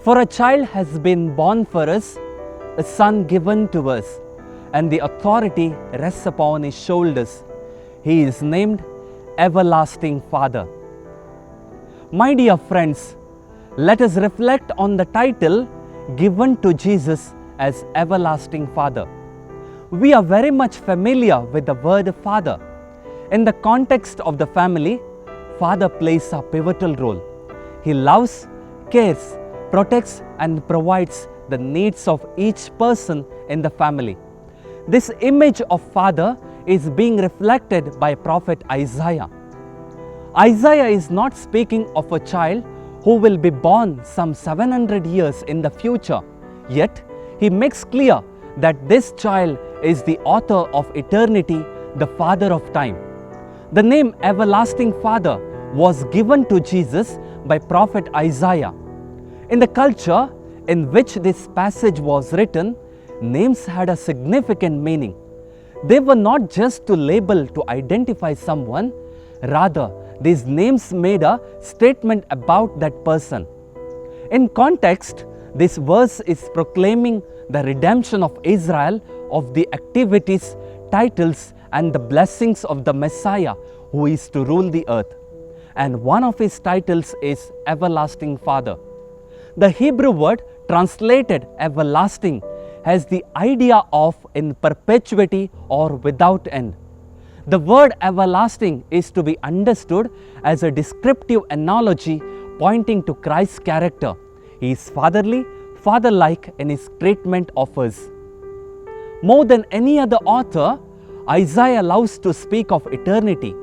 For a child has been born for us, a son given to us, and the authority rests upon his shoulders. He is named Everlasting Father. My dear friends, let us reflect on the title given to Jesus as Everlasting Father. We are very much familiar with the word Father. In the context of the family, Father plays a pivotal role. He loves, cares, protects and provides the needs of each person in the family. This image of Father is being reflected by Prophet Isaiah. Isaiah is not speaking of a child who will be born some 700 years in the future, yet he makes clear that this child is the author of eternity, the Father of time. The name Everlasting Father was given to Jesus by Prophet Isaiah. In the culture in which this passage was written, names had a significant meaning. They were not just to label to identify someone, rather these names made a statement about that person. In context, this verse is proclaiming the redemption of Israel of the activities, titles and the blessings of the Messiah who is to rule the earth. And one of his titles is Everlasting Father. The Hebrew word translated everlasting has the idea of in perpetuity or without end. The word everlasting is to be understood as a descriptive analogy pointing to Christ's character. He is fatherly, father-like in his treatment of us. More than any other author, Isaiah loves to speak of eternity.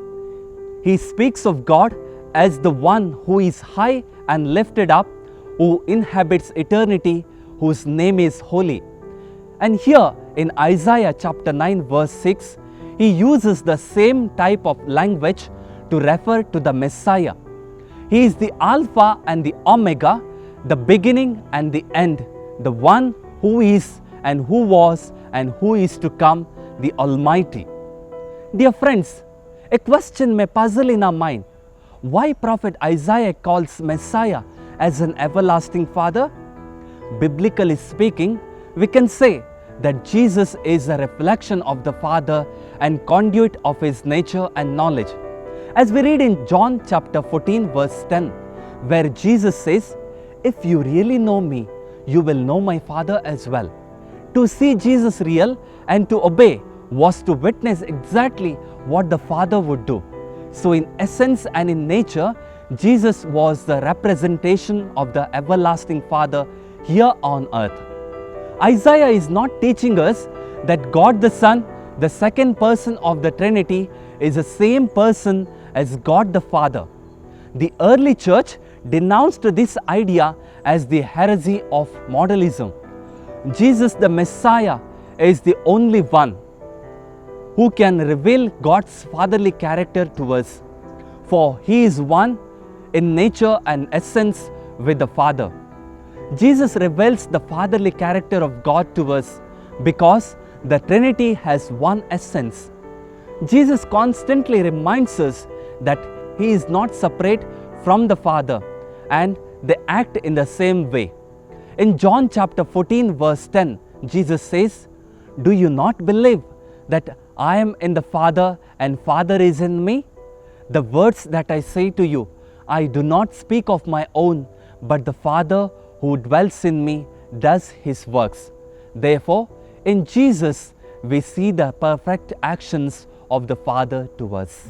He speaks of God as the one who is high and lifted up, who inhabits eternity, whose name is holy. And here in Isaiah chapter 9 verse 6, he uses the same type of language to refer to the Messiah. He is the Alpha and the Omega, the beginning and the end, the one who is and who was and who is to come, the Almighty. Dear friends, a question may puzzle in our mind. Why Prophet Isaiah calls Messiah as an everlasting Father? Biblically speaking, we can say that Jesus is a reflection of the Father and conduit of his nature and knowledge. As we read in John chapter 14 verse 10, where Jesus says, "If you really know me, you will know my Father as well." To see Jesus real and to obey was to witness exactly what the Father would do. So in essence and in nature, Jesus was the representation of the everlasting Father here on earth. Isaiah is not teaching us that God the Son, the second person of the Trinity, is the same person as God the Father. The early church denounced this idea as the heresy of modalism. Jesus the Messiah is the only one who can reveal God's fatherly character to us, for he is one in nature and essence with the Father. Jesus reveals the fatherly character of God to us because the Trinity has one essence. Jesus constantly reminds us that he is not separate from the Father and they act in the same way. In John chapter 14 verse 10, Jesus says, "Do you not believe that I am in the Father and Father is in me? The words that I say to you, I do not speak of my own, but the Father who dwells in me does his works." Therefore, in Jesus, we see the perfect actions of the Father to us.